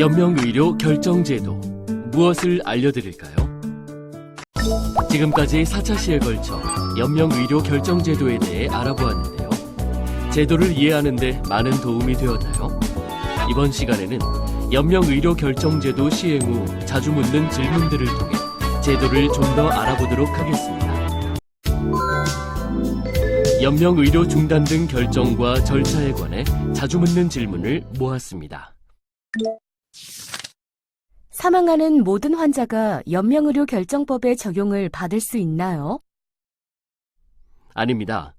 연명의료 결정제도, 무엇을 알려드릴까요? 지금까지 4차 시에 걸쳐 연명의료 결정제도에 대해 알아보았는데요. 제도를 이해하는 데 많은 도움이 되었나요? 이번 시간에는 연명의료 결정제도 시행 후 자주 묻는 질문들을 통해 제도를 좀 더 알아보도록 하겠습니다. 연명의료 중단 등 결정과 절차에 관해 자주 묻는 질문을 모았습니다. 사망하는 모든 환자가 연명의료 결정법의 적용을 받을 수 있나요? 아닙니다.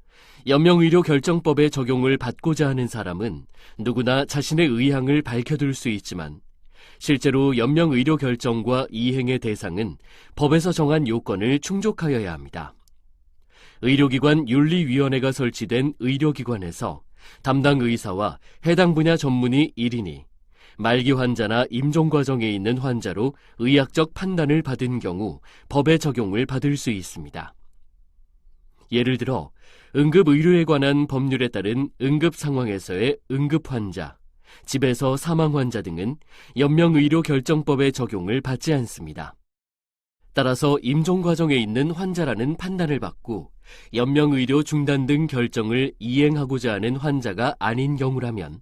연명의료 결정법의 적용을 받고자 하는 사람은 누구나 자신의 의향을 밝혀둘 수 있지만 실제로 연명의료 결정과 이행의 대상은 법에서 정한 요건을 충족하여야 합니다. 의료기관 윤리위원회가 설치된 의료기관에서 담당 의사와 해당 분야 전문의 1인이 말기 환자나 임종 과정에 있는 환자로 의학적 판단을 받은 경우 법의 적용을 받을 수 있습니다. 예를 들어 응급의료에 관한 법률에 따른 응급 상황에서의 응급 환자, 집에서 사망 환자 등은 연명의료 결정법의 적용을 받지 않습니다. 따라서 임종 과정에 있는 환자라는 판단을 받고 연명의료 중단 등 결정을 이행하고자 하는 환자가 아닌 경우라면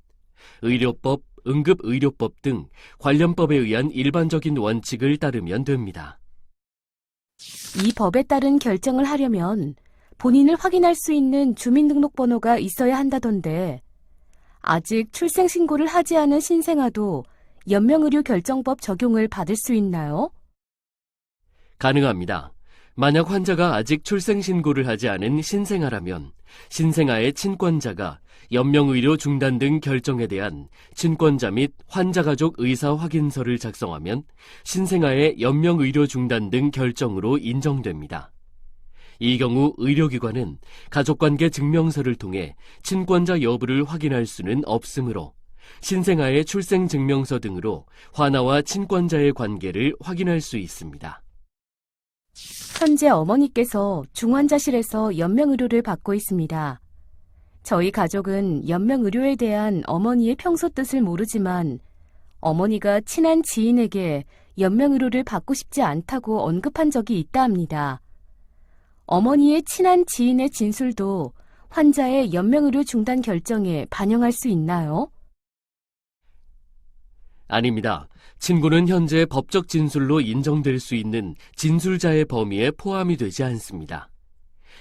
의료법, 응급의료법 등 관련 법에 의한 일반적인 원칙을 따르면 됩니다. 이 법에 따른 결정을 하려면 본인을 확인할 수 있는 주민등록번호가 있어야 한다던데 아직 출생신고를 하지 않은 신생아도 연명의료 결정법 적용을 받을 수 있나요? 가능합니다. 만약 환자가 아직 출생신고를 하지 않은 신생아라면 신생아의 친권자가 연명의료 중단 등 결정에 대한 친권자 및 환자가족 의사 확인서를 작성하면 신생아의 연명의료 중단 등 결정으로 인정됩니다. 이 경우 의료기관은 가족관계 증명서를 통해 친권자 여부를 확인할 수는 없으므로 신생아의 출생증명서 등으로 환아와 친권자의 관계를 확인할 수 있습니다. 현재 어머니께서 중환자실에서 연명의료를 받고 있습니다. 저희 가족은 연명의료에 대한 어머니의 평소 뜻을 모르지만 어머니가 친한 지인에게 연명의료를 받고 싶지 않다고 언급한 적이 있다 합니다. 어머니의 친한 지인의 진술도 환자의 연명의료 중단 결정에 반영할 수 있나요? 아닙니다. 친구는 현재 법적 진술로 인정될 수 있는 진술자의 범위에 포함이 되지 않습니다.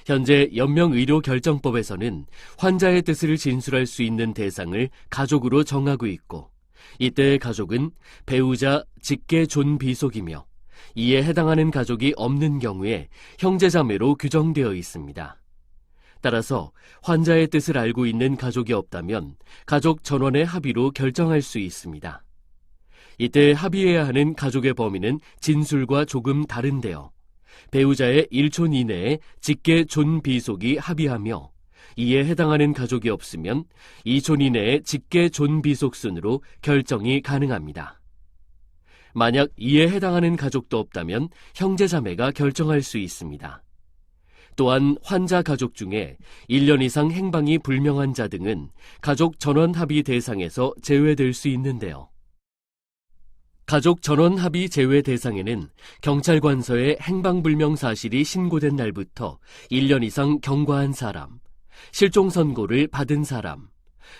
현재 연명의료 결정법에서는 환자의 뜻을 진술할 수 있는 대상을 가족으로 정하고 있고 이때의 가족은 배우자, 직계 존비속이며 이에 해당하는 가족이 없는 경우에 형제자매로 규정되어 있습니다. 따라서 환자의 뜻을 알고 있는 가족이 없다면 가족 전원의 합의로 결정할 수 있습니다. 이때 합의해야 하는 가족의 범위는 진술과 조금 다른데요. 배우자의 1촌 이내에 직계 존비속이 합의하며 이에 해당하는 가족이 없으면 2촌 이내의 직계 존비속 순으로 결정이 가능합니다. 만약 이에 해당하는 가족도 없다면 형제자매가 결정할 수 있습니다. 또한 환자 가족 중에 1년 이상 행방이 불명한 자 등은 가족 전원 합의 대상에서 제외될 수 있는데요. 가족 전원 합의 제외 대상에는 경찰관서에 행방불명 사실이 신고된 날부터 1년 이상 경과한 사람, 실종 선고를 받은 사람,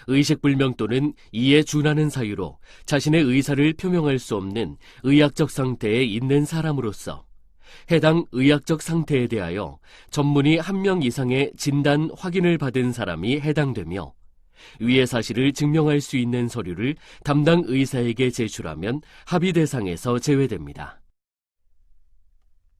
의식불명 또는 이에 준하는 사유로 자신의 의사를 표명할 수 없는 의학적 상태에 있는 사람으로서 해당 의학적 상태에 대하여 전문의 1명 이상의 진단 확인을 받은 사람이 해당되며 위의 사실을 증명할 수 있는 서류를 담당 의사에게 제출하면 합의 대상에서 제외됩니다.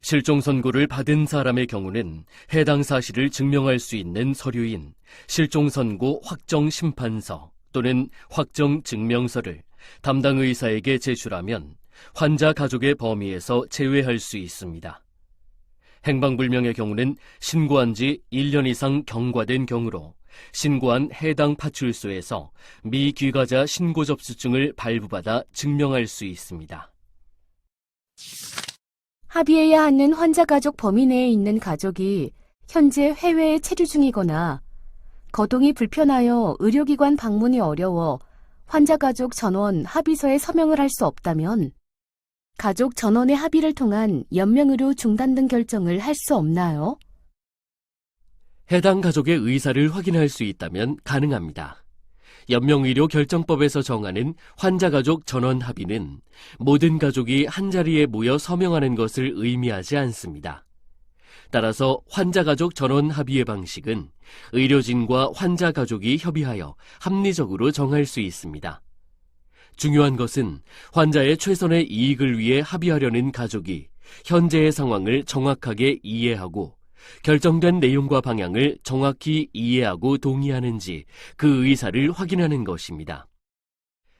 실종 선고를 받은 사람의 경우는 해당 사실을 증명할 수 있는 서류인 실종 선고 확정 심판서 또는 확정 증명서를 담당 의사에게 제출하면 환자 가족의 범위에서 제외할 수 있습니다. 행방불명의 경우는 신고한 지 1년 이상 경과된 경우로 신고한 해당 파출소에서 미귀가자 신고 접수증을 발부받아 증명할 수 있습니다. 합의해야 하는 환자 가족 범위 내에 있는 가족이 현재 해외에 체류 중이거나 거동이 불편하여 의료기관 방문이 어려워 환자 가족 전원 합의서에 서명을 할 수 없다면 가족 전원의 합의를 통한 연명의료 중단 등 결정을 할 수 없나요? 해당 가족의 의사를 확인할 수 있다면 가능합니다. 연명의료 결정법에서 정하는 환자가족 전원 합의는 모든 가족이 한자리에 모여 서명하는 것을 의미하지 않습니다. 따라서 환자가족 전원 합의의 방식은 의료진과 환자 가족이 협의하여 합리적으로 정할 수 있습니다. 중요한 것은 환자의 최선의 이익을 위해 합의하려는 가족이 현재의 상황을 정확하게 이해하고 결정된 내용과 방향을 정확히 이해하고 동의하는지 그 의사를 확인하는 것입니다.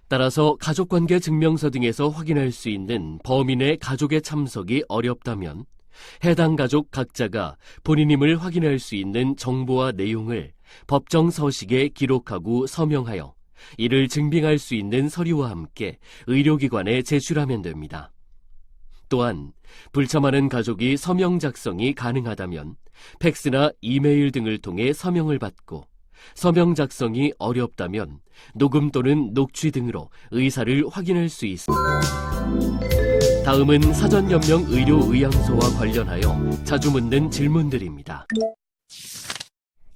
따라서 가족관계 증명서 등에서 확인할 수 있는 범인의 가족의 참석이 어렵다면 해당 가족 각자가 본인임을 확인할 수 있는 정보와 내용을 법정 서식에 기록하고 서명하여 이를 증빙할 수 있는 서류와 함께 의료기관에 제출하면 됩니다. 또한 불참하는 가족이 서명 작성이 가능하다면 팩스나 이메일 등을 통해 서명을 받고 서명 작성이 어렵다면 녹음 또는 녹취 등으로 의사를 확인할 수 있습니다. 다음은 사전연명 의료의향서와 관련하여 자주 묻는 질문들입니다.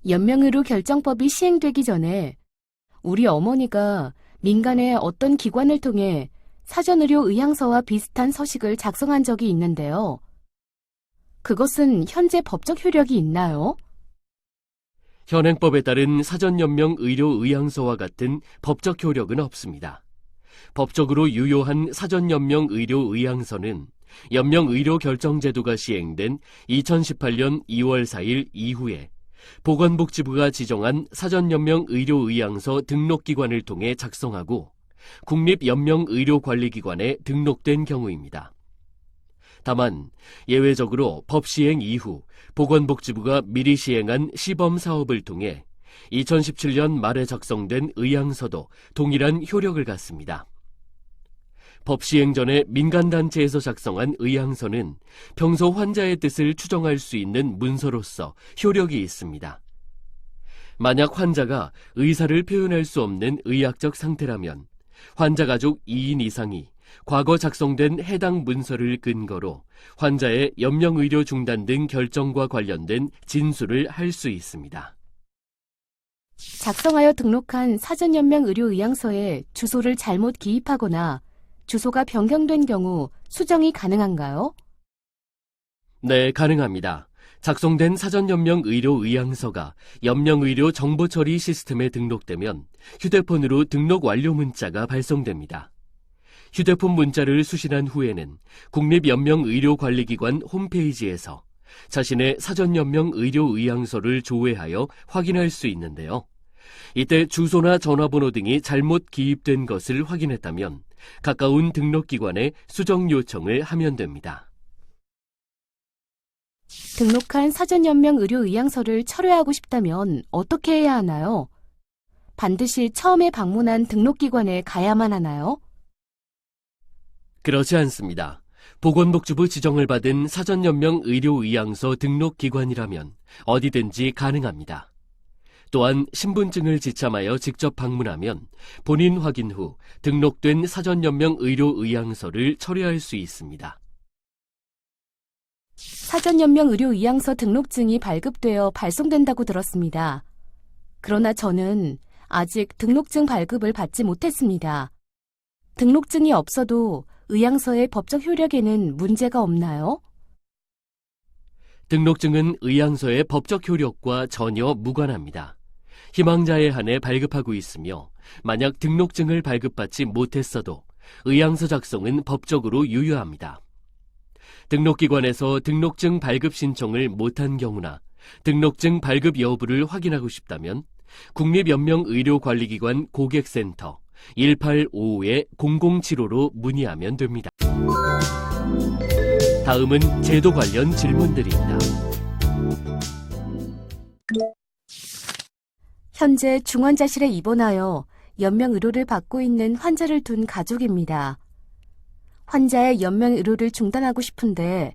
연명의료 결정법이 시행되기 전에 우리 어머니가 민간의 어떤 기관을 통해 사전의료 의향서와 비슷한 서식을 작성한 적이 있는데요. 그것은 현재 법적 효력이 있나요? 현행법에 따른 사전연명 의료의향서와 같은 법적 효력은 없습니다. 법적으로 유효한 사전연명 의료의향서는 연명의료결정제도가 시행된 2018년 2월 4일 이후에 보건복지부가 지정한 사전연명 의료의향서 등록기관을 통해 작성하고 국립연명의료관리기관에 등록된 경우입니다. 다만 예외적으로 법 시행 이후 보건복지부가 미리 시행한 시범사업을 통해 2017년 말에 작성된 의향서도 동일한 효력을 갖습니다. 법 시행 전에 민간단체에서 작성한 의향서는 평소 환자의 뜻을 추정할 수 있는 문서로서 효력이 있습니다. 만약 환자가 의사를 표현할 수 없는 의학적 상태라면 환자 가족 2인 이상이 과거 작성된 해당 문서를 근거로 환자의 연명의료 중단 등 결정과 관련된 진술을 할 수 있습니다. 작성하여 등록한 사전연명 의료의향서에 주소를 잘못 기입하거나 주소가 변경된 경우 수정이 가능한가요? 네, 가능합니다. 작성된 사전연명 의료의향서가 연명의료 정보처리 시스템에 등록되면 휴대폰으로 등록 완료 문자가 발송됩니다. 휴대폰 문자를 수신한 후에는 국립연명의료관리기관 홈페이지에서 자신의 사전연명 의료의향서를 조회하여 확인할 수 있는데요. 이때 주소나 전화번호 등이 잘못 기입된 것을 확인했다면 가까운 등록기관에 수정 요청을 하면 됩니다. 등록한 사전연명 의료의향서를 철회하고 싶다면 어떻게 해야 하나요? 반드시 처음에 방문한 등록기관에 가야만 하나요? 그렇지 않습니다. 보건복지부 지정을 받은 사전연명 의료의향서 등록기관이라면 어디든지 가능합니다. 또한 신분증을 지참하여 직접 방문하면 본인 확인 후 등록된 사전연명 의료의향서를 철회할 수 있습니다. 사전연명 의료의향서 등록증이 발급되어 발송된다고 들었습니다. 그러나 저는 아직 등록증 발급을 받지 못했습니다. 등록증이 없어도 의향서의 법적 효력에는 문제가 없나요? 등록증은 의향서의 법적 효력과 전혀 무관합니다. 희망자에 한해 발급하고 있으며 만약 등록증을 발급받지 못했어도 의향서 작성은 법적으로 유효합니다. 등록기관에서 등록증 발급 신청을 못한 경우나 등록증 발급 여부를 확인하고 싶다면 국립연명의료관리기관 고객센터 1855-0075로 문의하면 됩니다. 다음은 제도 관련 질문들입니다. 현재 중환자실에 입원하여 연명의료를 받고 있는 환자를 둔 가족입니다. 환자의 연명의료를 중단하고 싶은데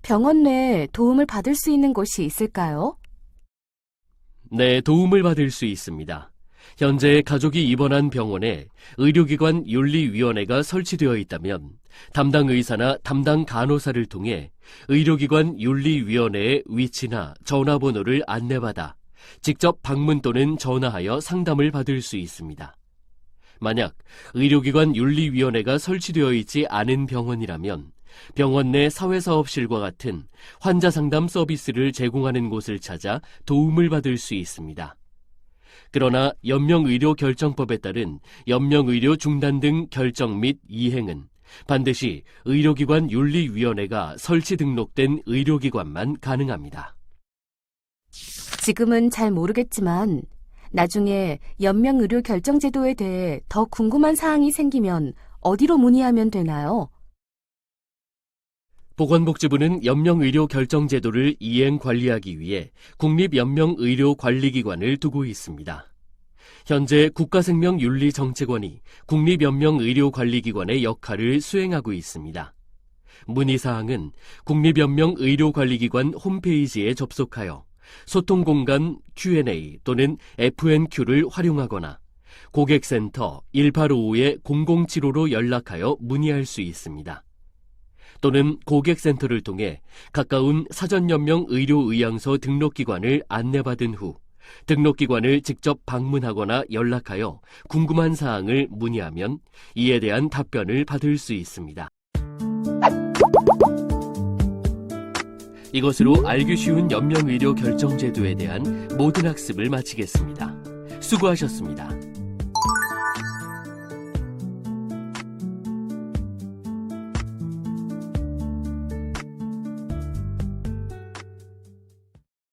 병원 내에 도움을 받을 수 있는 곳이 있을까요? 네, 도움을 받을 수 있습니다. 현재 가족이 입원한 병원에 의료기관 윤리위원회가 설치되어 있다면 담당 의사나 담당 간호사를 통해 의료기관 윤리위원회의 위치나 전화번호를 안내받아 직접 방문 또는 전화하여 상담을 받을 수 있습니다. 만약 의료기관 윤리위원회가 설치되어 있지 않은 병원이라면 병원 내 사회사업실과 같은 환자 상담 서비스를 제공하는 곳을 찾아 도움을 받을 수 있습니다. 그러나 연명의료결정법에 따른 연명의료 중단 등 결정 및 이행은 반드시 의료기관 윤리위원회가 설치 등록된 의료기관만 가능합니다. 지금은 잘 모르겠지만 나중에 연명의료결정제도에 대해 더 궁금한 사항이 생기면 어디로 문의하면 되나요? 보건복지부는 연명의료결정제도를 이행 관리하기 위해 국립연명의료관리기관을 두고 있습니다. 현재 국가생명윤리정책원이 국립연명의료관리기관의 역할을 수행하고 있습니다. 문의사항은 국립연명의료관리기관 홈페이지에 접속하여 소통공간 Q&A 또는 FNQ를 활용하거나 고객센터 1855-0075로 연락하여 문의할 수 있습니다. 또는 고객센터를 통해 가까운 사전연명의료의향소 등록기관을 안내받은 후 등록기관을 직접 방문하거나 연락하여 궁금한 사항을 문의하면 이에 대한 답변을 받을 수 있습니다. 이것으로 알기 쉬운 연명의료 결정제도에 대한 모든 학습을 마치겠습니다. 수고하셨습니다.